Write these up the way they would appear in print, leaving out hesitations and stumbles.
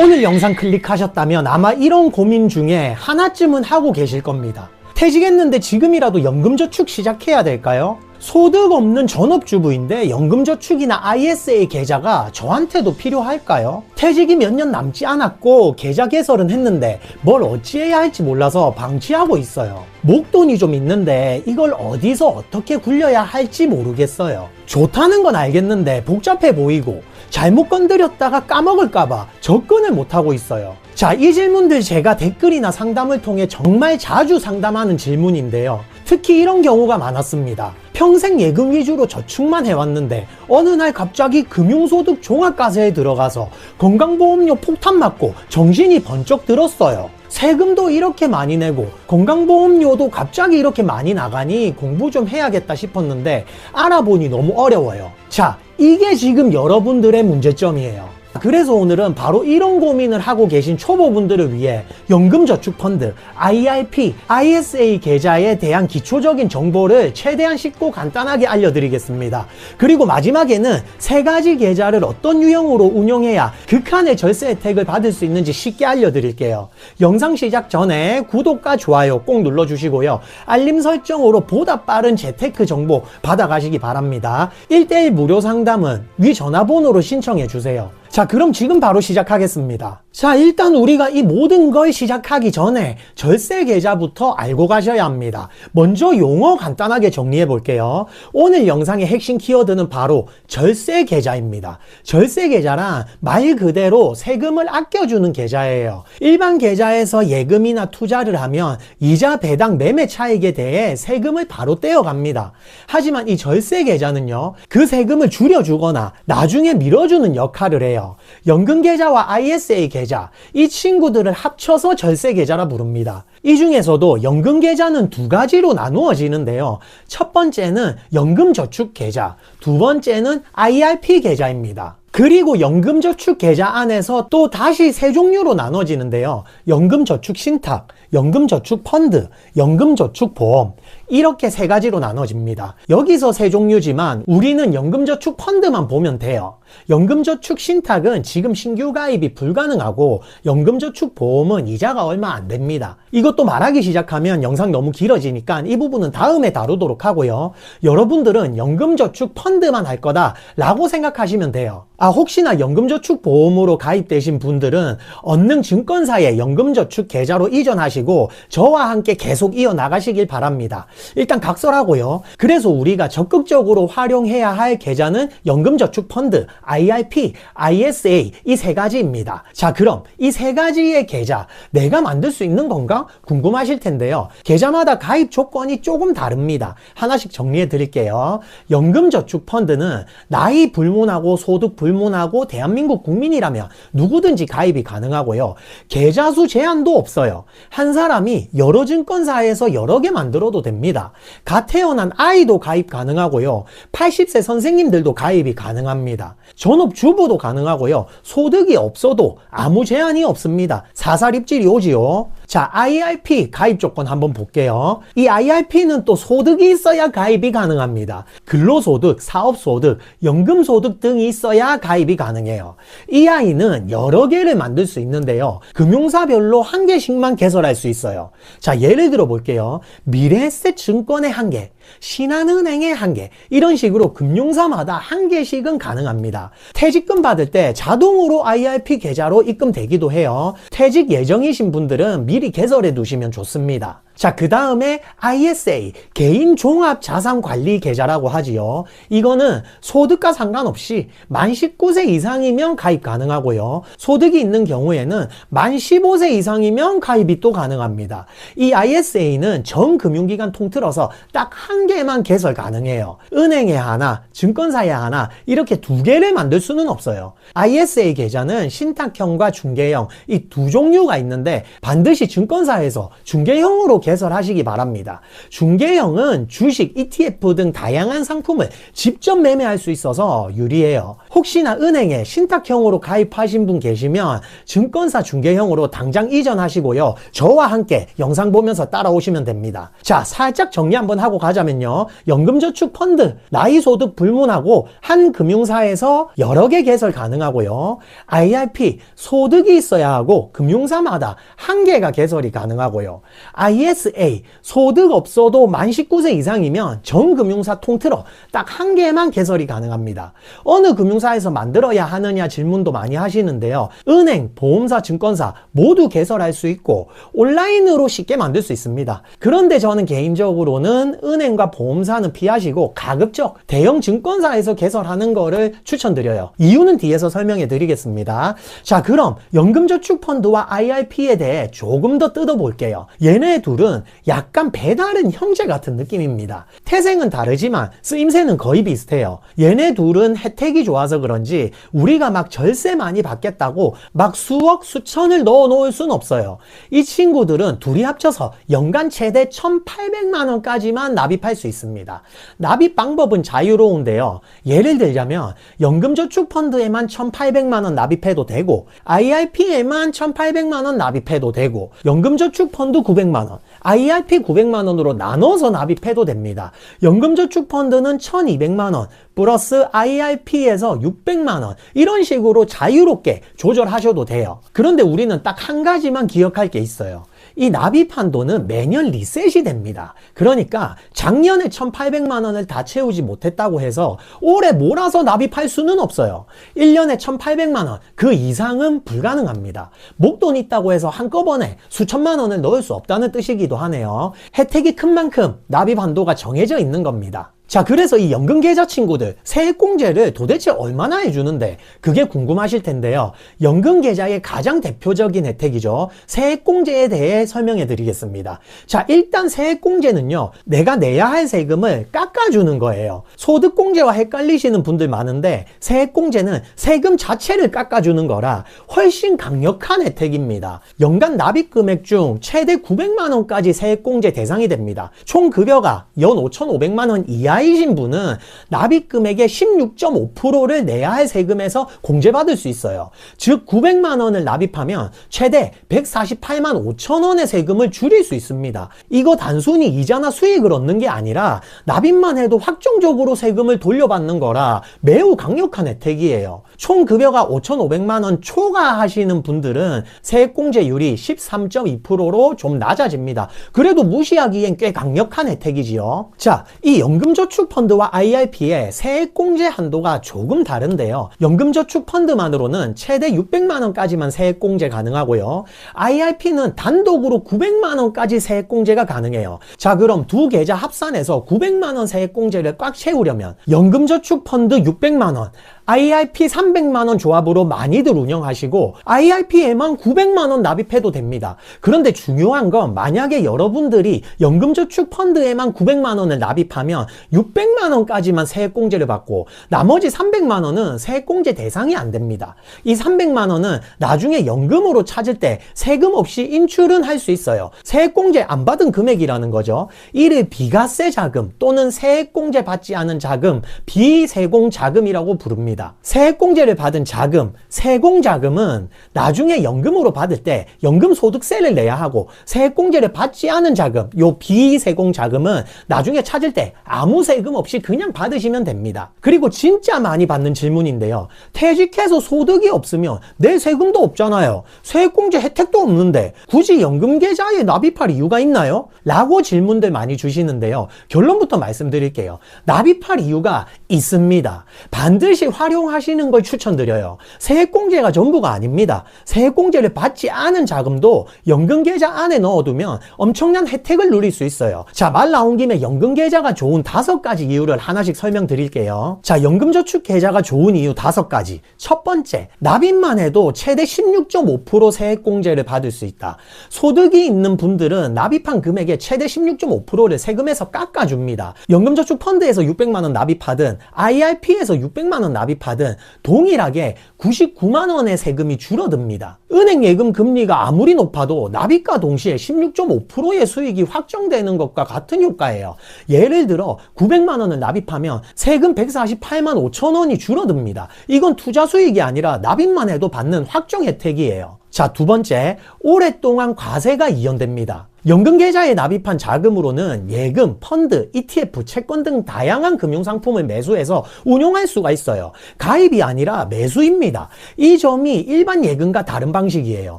오늘 영상 클릭하셨다면 아마 이런 고민 중에 하나쯤은 하고 계실 겁니다. 퇴직했는데 지금이라도 연금저축 시작해야 될까요? 소득 없는 전업주부인데 연금저축이나 ISA 계좌가 저한테도 필요할까요? 퇴직이 몇 년 남지 않았고 계좌 개설은 했는데 뭘 어찌해야 할지 몰라서 방치하고 있어요. 목돈이 좀 있는데 이걸 어디서 어떻게 굴려야 할지 모르겠어요. 좋다는 건 알겠는데 복잡해 보이고 잘못 건드렸다가 까먹을까봐 접근을 못하고 있어요. 자, 이 질문들 제가 댓글이나 상담을 통해 정말 자주 상담하는 질문인데요. 특히 이런 경우가 많았습니다. 평생 예금 위주로 저축만 해왔는데 어느 날 갑자기 금융소득 종합과세에 들어가서 건강보험료 폭탄 맞고 정신이 번쩍 들었어요. 세금도 이렇게 많이 내고 건강보험료도 갑자기 이렇게 많이 나가니 공부 좀 해야겠다 싶었는데 알아보니 너무 어려워요. 자, 이게 지금 여러분들의 문제점이에요. 그래서 오늘은 바로 이런 고민을 하고 계신 초보분들을 위해 연금저축펀드, IRP, ISA 계좌에 대한 기초적인 정보를 최대한 쉽고 간단하게 알려드리겠습니다. 그리고 마지막에는 세 가지 계좌를 어떤 유형으로 운용해야 극한의 절세 혜택을 받을 수 있는지 쉽게 알려드릴게요. 영상 시작 전에 구독과 좋아요 꼭 눌러주시고요. 알림 설정으로 보다 빠른 재테크 정보 받아가시기 바랍니다. 1:1 무료 상담은 위 전화번호로 신청해주세요. 자, 그럼 지금 바로 시작하겠습니다. 자, 일단 우리가 이 모든 걸 시작하기 전에 절세 계좌부터 알고 가셔야 합니다. 먼저 용어 간단하게 정리해 볼게요. 오늘 영상의 핵심 키워드는 바로 절세 계좌입니다. 절세 계좌란 말 그대로 세금을 아껴주는 계좌예요. 일반 계좌에서 예금이나 투자를 하면 이자 배당 매매 차익에 대해 세금을 바로 떼어갑니다. 하지만 이 절세 계좌는요, 그 세금을 줄여주거나 나중에 밀어주는 역할을 해요. 연금계좌와 ISA 계좌, 이 친구들을 합쳐서 절세계좌라 부릅니다. 이 중에서도 연금계좌는 두 가지로 나누어지는데요. 첫 번째는 연금저축계좌, 두 번째는 IRP 계좌입니다. 그리고 연금저축 계좌 안에서 또 다시 세 종류로 나눠지는데요. 연금저축신탁, 연금저축펀드, 연금저축보험, 이렇게 세 가지로 나눠집니다. 여기서 세 종류지만 우리는 연금저축펀드만 보면 돼요. 연금저축신탁은 지금 신규 가입이 불가능하고 연금저축보험은 이자가 얼마 안 됩니다. 이것도 말하기 시작하면 영상 너무 길어지니까 이 부분은 다음에 다루도록 하고요. 여러분들은 연금저축펀드만 할 거다 라고 생각하시면 돼요. 혹시나 연금저축보험으로 가입되신 분들은 언능증권사의 연금저축 계좌로 이전하시고 저와 함께 계속 이어나가시길 바랍니다. 일단 각설하고요. 그래서 우리가 적극적으로 활용해야 할 계좌는 연금저축펀드, IRP, ISA 이 세 가지입니다. 자, 그럼 이 세 가지의 계좌 내가 만들 수 있는 건가? 궁금하실 텐데요. 계좌마다 가입 조건이 조금 다릅니다. 하나씩 정리해 드릴게요. 연금저축펀드는 나이 불문하고 소득 불문하고 대한민국 국민이라면 누구든지 가입이 가능하고요. 계좌수 제한도 없어요. 한 사람이 여러 증권사에서 여러 개 만들어도 됩니다. 갓 태어난 아이도 가입 가능하고요. 80세 선생님들도 가입이 가능합니다. 전업주부도 가능하고요. 소득이 없어도 아무 제한이 없습니다. 사살 입질이 오지요. 자, IRP 가입 조건 한번 볼게요. 이 IRP는 또 소득이 있어야 가입이 가능합니다. 근로소득, 사업소득, 연금소득 등이 있어야 가입이 가능해요. 이 아이는 여러 개를 만들 수 있는데요. 금융사별로 한 개씩만 개설할 수 있어요. 자, 예를 들어 볼게요. 미래에셋증권의 한 개, 신한은행의 한 개, 이런 식으로 금융사마다 한 개씩은 가능합니다. 퇴직금 받을 때 자동으로 IRP 계좌로 입금되기도 해요. 퇴직 예정이신 분들은 미리 개설해 두시면 좋습니다. 자, 그 다음에 ISA, 개인종합자산관리계좌라고 하지요. 이거는 소득과 상관없이 만 19세 이상이면 가입 가능하고요. 소득이 있는 경우에는 만 15세 이상이면 가입이 또 가능합니다. 이 ISA는 전 금융기관 통틀어서 딱 한 개만 개설 가능해요. 은행에 하나, 증권사에 하나, 이렇게 두 개를 만들 수는 없어요. ISA 계좌는 신탁형과 중개형 이 두 종류가 있는데 반드시 증권사에서 중개형으로 개설하시기 바랍니다. 중개형은 주식, ETF 등 다양한 상품을 직접 매매할 수 있어서 유리해요. 혹시나 은행에 신탁형으로 가입하신 분 계시면 증권사 중개형으로 당장 이전하시고요. 저와 함께 영상 보면서 따라오시면 됩니다. 자, 살짝 정리 한번 하고 가자면요. 연금저축펀드, 나이소득 불문하고 한 금융사에서 여러 개 개설 가능하고요. IRP, 소득이 있어야 하고 금융사마다 한 개가 개설이 가능하고요. ISA, 소득 없어도 만 19세 이상이면 전 금융사 통틀어 딱 한 개만 개설이 가능합니다. 어느 금융사에서 만들어야 하느냐 질문도 많이 하시는데요. 은행, 보험사, 증권사 모두 개설할 수 있고 온라인으로 쉽게 만들 수 있습니다. 그런데 저는 개인적으로는 은행과 보험사는 피하시고 가급적 대형 증권사에서 개설하는 거를 추천드려요. 이유는 뒤에서 설명해 드리겠습니다. 자, 그럼 연금저축펀드와 IRP에 대해 조금 더 뜯어볼게요. 얘네 둘은 약간 배다른 형제 같은 느낌입니다. 태생은 다르지만 쓰임새는 거의 비슷해요. 얘네 둘은 혜택이 좋아서 그런지 우리가 막 절세 많이 받겠다고 막 수억, 수천을 넣어 놓을 순 없어요. 이 친구들은 둘이 합쳐서 연간 최대 1,800만 원까지만 납입할 수 있습니다. 납입 방법은 자유로운데요. 예를 들자면 연금저축펀드에만 1,800만 원 납입해도 되고 IRP에만 1,800만 원 납입해도 되고 연금저축펀드 900만 원, IRP 900만 원으로 나눠서 납입해도 됩니다. 연금저축펀드는 1,200만 원 플러스 IRP에서 600만 원 이런 식으로 자유롭게 조절하셔도 돼요. 그런데 우리는 딱 한 가지만 기억할 게 있어요. 이 납입 한도는 매년 리셋이 됩니다. 그러니까 작년에 1,800만 원을 다 채우지 못했다고 해서 올해 몰아서 납입할 수는 없어요. 1년에 1,800만 원, 그 이상은 불가능합니다. 목돈 있다고 해서 한꺼번에 수천만 원을 넣을 수 없다는 뜻이기도 하네요. 혜택이 큰 만큼 납입 한도가 정해져 있는 겁니다. 자, 그래서 이 연금계좌 친구들 세액공제를 도대체 얼마나 해주는데 그게 궁금하실 텐데요. 연금계좌의 가장 대표적인 혜택이죠. 세액공제에 대해 설명해 드리겠습니다. 자, 일단 세액공제는요, 내가 내야 할 세금을 깎아주는 거예요. 소득공제와 헷갈리시는 분들 많은데 세액공제는 세금 자체를 깎아주는 거라 훨씬 강력한 혜택입니다. 연간 납입금액 중 최대 900만 원까지 세액공제 대상이 됩니다. 총 급여가 연 5,500만 원 이하 이신 분은 납입금액의 16.5%를 내야 할 세금에서 공제받을 수 있어요. 즉 900만 원을 납입하면 최대 148만 5천 원의 세금을 줄일 수 있습니다. 이거 단순히 이자나 수익을 얻는 게 아니라 납입만 해도 확정적으로 세금을 돌려받는 거라 매우 강력한 혜택이에요. 총 급여가 5,500만 원 초과하시는 분들은 세액공제율이 13.2%로 좀 낮아집니다. 그래도 무시하기엔 꽤 강력한 혜택이지요. 자, 이 연금저축펀드와 IRP의 세액공제 한도가 조금 다른데요. 연금저축펀드만으로는 최대 600만 원까지만 세액공제 가능하고요. IRP는 단독으로 900만 원까지 세액공제가 가능해요. 자, 그럼 두 계좌 합산해서 900만 원 세액공제를 꽉 채우려면 연금저축펀드 600만 원, IRP 300만 원 조합으로 많이들 운영하시고 IRP에만 900만 원 납입해도 됩니다. 그런데 중요한 건 만약에 여러분들이 연금저축펀드에만 900만 원을 납입하면 600만 원까지만 세액공제를 받고 나머지 300만 원은 세액공제 대상이 안 됩니다. 이 300만 원은 나중에 연금으로 찾을 때 세금 없이 인출은 할 수 있어요. 세액공제 안 받은 금액이라는 거죠. 이를 비과세 자금 또는 세액공제 받지 않은 자금, 비세공자금이라고 부릅니다. 세액공제를 받은 자금, 세공자금은 나중에 연금으로 받을 때 연금소득세를 내야 하고 세액공제를 받지 않은 자금, 요 비세공자금은 나중에 찾을 때 아무 세금 없이 그냥 받으시면 됩니다. 그리고 진짜 많이 받는 질문인데요. 퇴직해서 소득이 없으면 내 세금도 없잖아요. 세액공제 혜택도 없는데 굳이 연금계좌에 납입할 이유가 있나요? 라고 질문들 많이 주시는데요. 결론부터 말씀드릴게요. 납입할 이유가 있습니다. 반드시 활용하시는 걸 추천드려요. 세액공제가 전부가 아닙니다. 세액공제를 받지 않은 자금도 연금계좌 안에 넣어두면 엄청난 혜택을 누릴 수 있어요. 자, 말 나온 김에 연금계좌가 좋은 5가지 이유를 하나씩 설명드릴게요. 자, 연금저축계좌가 좋은 이유 5가지. 첫 번째, 납입만 해도 최대 16.5% 세액공제를 받을 수 있다. 소득이 있는 분들은 납입한 금액의 최대 16.5%를 세금에서 깎아줍니다. 연금저축펀드에서 600만 원 납입하든 IRP에서 600만 원 납입하든 납입하든 동일하게 99만 원의 세금이 줄어듭니다. 은행 예금 금리가 아무리 높아도 납입과 동시에 16.5%의 수익이 확정되는 것과 같은 효과예요. 예를 들어 900만 원을 납입하면 세금 148만 5천 원이 줄어듭니다. 이건 투자 수익이 아니라 납입만 해도 받는 확정 혜택이에요. 자, 두 번째, 오랫동안 과세가 이연됩니다. 연금계좌에 납입한 자금으로는 예금, 펀드, ETF, 채권 등 다양한 금융상품을 매수해서 운용할 수가 있어요. 가입이 아니라 매수입니다. 이 점이 일반 예금과 다른 방식이에요.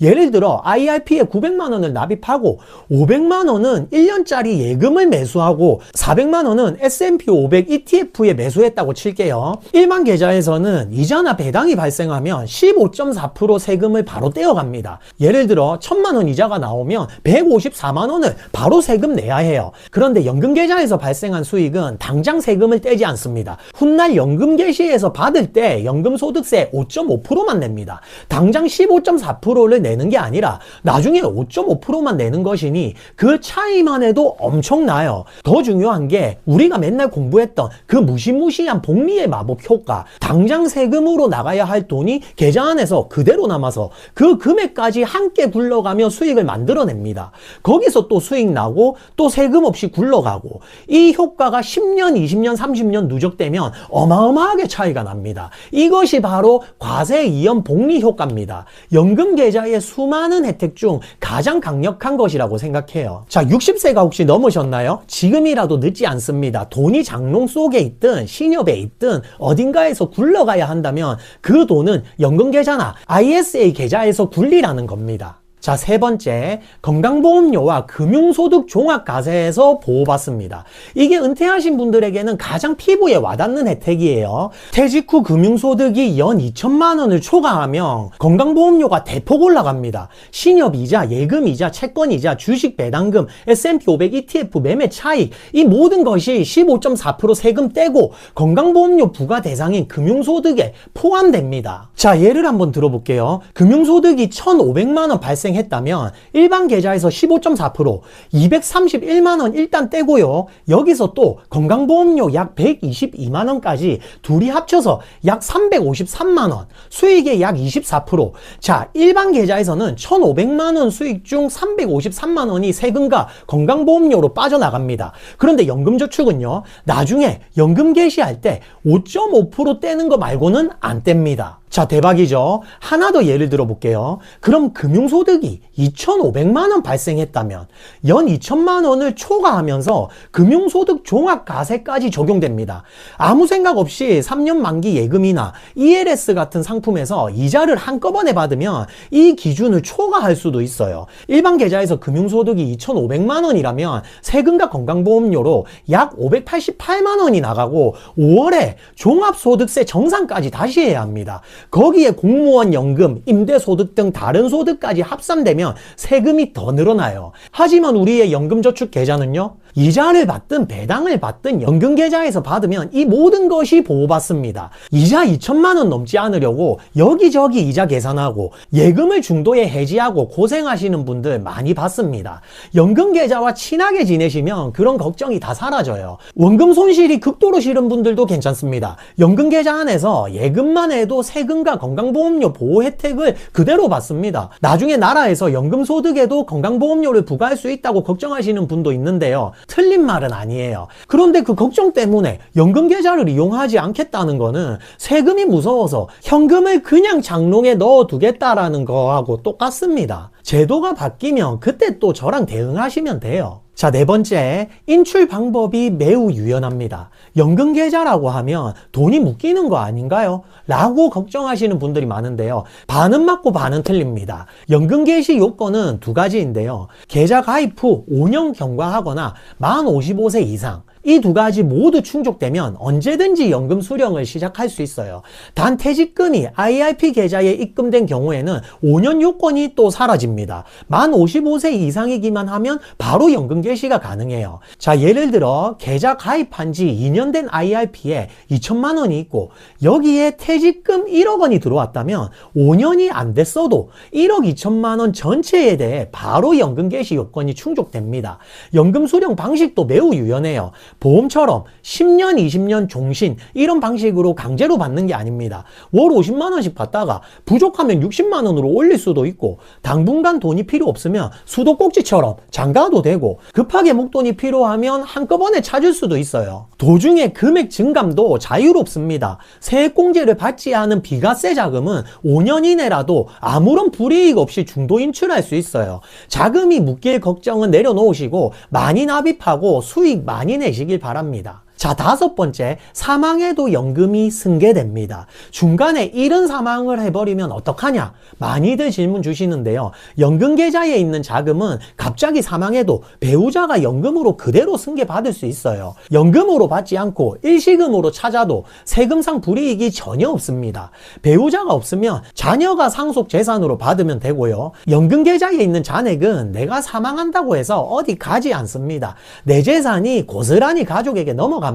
예를 들어 IRP에 900만 원을 납입하고 500만 원은 1년짜리 예금을 매수하고 400만 원은 S&P 500 ETF에 매수했다고 칠게요. 일반 계좌에서는 이자나 배당이 발생하면 15.4% 세금을 바로 떼어갑니다. 예를 들어 1000만 원 이자가 나오면 154만 원을 바로 세금 내야 해요. 그런데 연금계좌에서 발생한 수익은 당장 세금을 떼지 않습니다. 훗날 연금개시에서 받을 때 연금소득세 5.5%만 냅니다. 당장 15.4%를 내는 게 아니라 나중에 5.5%만 내는 것이니 그 차이만 해도 엄청나요. 더 중요한 게 우리가 맨날 공부했던 그 무시무시한 복리의 마법 효과, 당장 세금으로 나가야 할 돈이 계좌 안에서 그대로 남아서 그 금액까지 함께 굴러가며 수익을 만들어냅니다. 거기서 또 수익 나고 또 세금 없이 굴러가고, 이 효과가 10년, 20년, 30년 누적되면 어마어마하게 차이가 납니다. 이것이 바로 과세 이연 복리 효과입니다. 연금 계좌의 수많은 혜택 중 가장 강력한 것이라고 생각해요. 자, 60세가 혹시 넘으셨나요? 지금이라도 늦지 않습니다. 돈이 장롱 속에 있든 신협에 있든 어딘가에서 굴러가야 한다면 그 돈은 연금 계좌나 ISA 계좌에서 굴리라는 겁니다. 자, 세 번째, 건강보험료와 금융소득 종합과세에서 보호받습니다. 이게 은퇴하신 분들에게는 가장 피부에 와닿는 혜택이에요. 퇴직 후 금융소득이 연 2천만 원을 초과하면 건강보험료가 대폭 올라갑니다. 신협이자, 예금이자, 채권이자, 주식 배당금, S&P 500 ETF 매매 차익, 이 모든 것이 15.4% 세금 떼고 건강보험료 부과 대상인 금융소득에 포함됩니다. 자, 예를 한번 들어볼게요. 금융소득이 1,500만 원 발생했다면 일반 계좌에서 15.4%, 231만 원 일단 떼고요. 여기서 또 건강보험료 약 122만 원까지 둘이 합쳐서 약 353만 원, 수익의 약 24%. 자, 일반 계좌에서는 1,500만 원 수익 중 353만 원이 세금과 건강보험료로 빠져나갑니다. 그런데 연금저축은요, 나중에 연금 개시할 때 5.5% 떼는 거 말고는 안 뗍니다. 자, 대박이죠? 하나 더 예를 들어볼게요. 그럼 금융소득이 2,500만 원 발생했다면 연 2천만 원을 초과하면서 금융소득 종합과세까지 적용됩니다. 아무 생각 없이 3년 만기 예금이나 ELS 같은 상품에서 이자를 한꺼번에 받으면 이 기준을 초과할 수도 있어요. 일반 계좌에서 금융소득이 2,500만 원이라면 세금과 건강보험료로 약 588만 원이 나가고 5월에 종합소득세 정산까지 다시 해야 합니다. 거기에 공무원 연금, 임대소득 등 다른 소득까지 합산되면 세금이 더 늘어나요. 하지만 우리의 연금저축 계좌는요, 이자를 받든 배당을 받든 연금계좌에서 받으면 이 모든 것이 보호받습니다. 이자 2천만 원 넘지 않으려고 여기저기 이자 계산하고 예금을 중도에 해지하고 고생하시는 분들 많이 봤습니다. 연금계좌와 친하게 지내시면 그런 걱정이 다 사라져요. 원금 손실이 극도로 싫은 분들도 괜찮습니다. 연금계좌 안에서 예금만 해도 세금과 건강보험료 보호 혜택을 그대로 받습니다. 나중에 나라에서 연금소득에도 건강보험료를 부과할 수 있다고 걱정하시는 분도 있는데요, 틀린 말은 아니에요. 그런데 그 걱정 때문에 연금계좌를 이용하지 않겠다는 거는 세금이 무서워서 현금을 그냥 장롱에 넣어두겠다라는 거하고 똑같습니다. 제도가 바뀌면 그때 또 저랑 대응하시면 돼요. 자, 네 번째, 인출 방법이 매우 유연합니다. 연금계좌라고 하면 돈이 묶이는 거 아닌가요? 라고 걱정하시는 분들이 많은데요, 반은 맞고 반은 틀립니다. 연금개시 요건은 두 가지인데요, 계좌 가입 후 5년 경과하거나 만 55세 이상, 이 두 가지 모두 충족되면 언제든지 연금 수령을 시작할 수 있어요. 단 퇴직금이 IRP 계좌에 입금된 경우에는 5년 요건이 또 사라집니다. 만 55세 이상이기만 하면 바로 연금 개시가 가능해요. 자, 예를 들어 계좌 가입한 지 2년 된 IRP에 2천만 원이 있고 여기에 퇴직금 1억 원이 들어왔다면 5년이 안 됐어도 1억 2천만 원 전체에 대해 바로 연금 개시 요건이 충족됩니다. 연금 수령 방식도 매우 유연해요. 보험처럼 10년, 20년 종신 이런 방식으로 강제로 받는 게 아닙니다. 월 50만 원씩 받다가 부족하면 60만 원으로 올릴 수도 있고 당분간 돈이 필요 없으면 수도꼭지처럼 장가도 되고 급하게 목돈이 필요하면 한꺼번에 찾을 수도 있어요. 도중에 금액 증감도 자유롭습니다. 세액공제를 받지 않은 비과세 자금은 5년 이내라도 아무런 불이익 없이 중도 인출할 수 있어요. 자금이 묶일 걱정은 내려놓으시고 많이 납입하고 수익 많이 내시길 바랍니다. 자, 5번째, 사망해도 연금이 승계됩니다. 중간에 이른 사망을 해버리면 어떡하냐? 많이들 질문 주시는데요. 연금 계좌에 있는 자금은 갑자기 사망해도 배우자가 연금으로 그대로 승계받을 수 있어요. 연금으로 받지 않고 일시금으로 찾아도 세금상 불이익이 전혀 없습니다. 배우자가 없으면 자녀가 상속 재산으로 받으면 되고요. 연금 계좌에 있는 잔액은 내가 사망한다고 해서 어디 가지 않습니다. 내 재산이 고스란히 가족에게 넘어갑니다.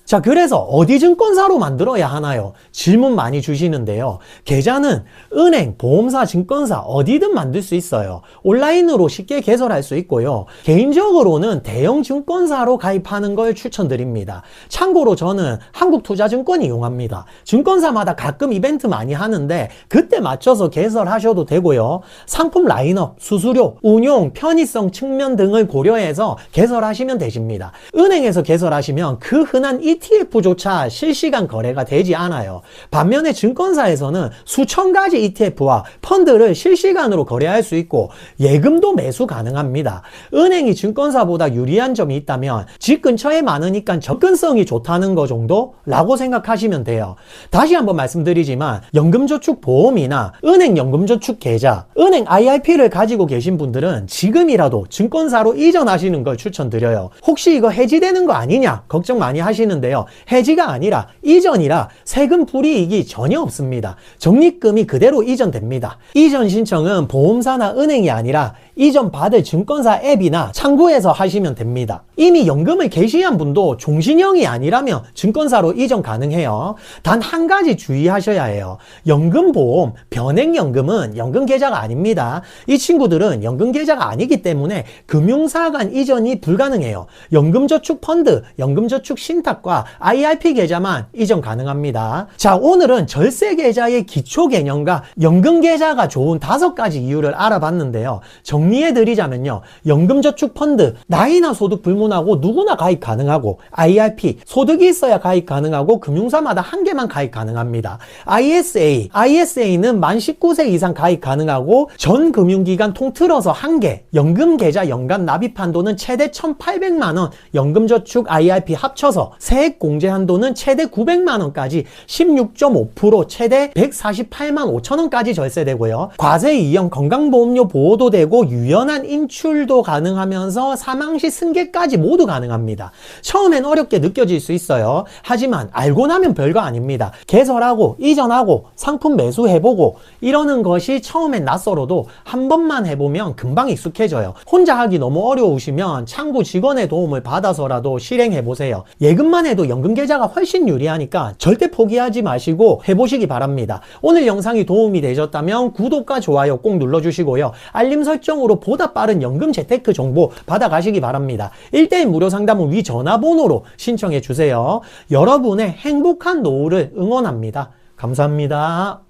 자, 그래서 어디 증권사로 만들어야 하나요? 질문 많이 주시는데요. 계좌는 은행, 보험사, 증권사 어디든 만들 수 있어요. 온라인으로 쉽게 개설할 수 있고요. 개인적으로는 대형 증권사로 가입하는 걸 추천드립니다. 참고로 저는 한국투자증권 이용합니다. 증권사마다 가끔 이벤트 많이 하는데 그때 맞춰서 개설하셔도 되고요. 상품 라인업, 수수료, 운용, 편의성 측면 등을 고려해서 개설하시면 되십니다. 은행에서 개설하시면 그 흔한 ETF조차 실시간 거래가 되지 않아요. 반면에 증권사에서는 수천 가지 ETF와 펀드를 실시간으로 거래할 수 있고 예금도 매수 가능합니다. 은행이 증권사보다 유리한 점이 있다면 집 근처에 많으니까 접근성이 좋다는 거 정도라고 생각하시면 돼요. 다시 한번 말씀드리지만 연금저축보험이나 은행 연금저축 계좌, 은행 IRP를 가지고 계신 분들은 지금이라도 증권사로 이전하시는 걸 추천드려요. 혹시 이거 해지되는 거 아니냐 걱정 많이 하시는데요. 해지가 아니라 이전이라 세금 불이익이 전혀 없습니다. 적립금이 그대로 이전됩니다. 이전 신청은 보험사나 은행이 아니라 이전 받을 증권사 앱이나 창구에서 하시면 됩니다. 이미 연금을 개시한 분도 종신형이 아니라면 증권사로 이전 가능해요. 단 한 가지 주의하셔야 해요. 연금보험, 변액연금은 연금계좌가 아닙니다. 이 친구들은 연금계좌가 아니기 때문에 금융사 간 이전이 불가능해요. 연금저축펀드, 연금저축신탁과 IRP 계좌만 이전 가능합니다. 자, 오늘은 절세계좌의 기초개념과 연금계좌가 좋은 5가지 이유를 알아봤는데요. 정리해드리자면요. 연금저축펀드, 나이나 소득 불문하고 누구나 가입 가능하고 IRP, 소득이 있어야 가입 가능하고 금융사마다 한 개만 가입 가능합니다. ISA는 만 19세 이상 가입 가능하고 전 금융기관 통틀어서 한 개, 연금계좌 연간 납입 한도는 최대 1,800만원, 연금저축 IRP 합쳐서 세액 공제 한도는 최대 900만원까지 16.5% 최대 148만 5천원까지 절세되고요. 과세 이용 건강보험료 보호도 되고 유연한 인출도 가능하면서 사망시 승계까지 모두 가능합니다. 처음엔 어렵게 느껴질 수 있어요. 하지만 알고 나면 별거 아닙니다. 개설하고 이전하고 상품 매수해보고 이러는 것이 처음엔 낯설어도 한 번만 해보면 금방 익숙해져요. 혼자 하기 너무 어려우시면 창구 직원의 도움을 받아서라도 실행해보세요. 예금만 해도 연금계좌가 훨씬 유리하니까 절대 포기하지 마시고 해보시기 바랍니다. 오늘 영상이 도움이 되셨다면 구독과 좋아요 꼭 눌러주시고요. 알림 설정으로 보다 빠른 연금 재테크 정보 받아가시기 바랍니다. 1:1 무료 상담은 위 전화번호로 신청해 주세요. 여러분의 행복한 노후를 응원합니다. 감사합니다.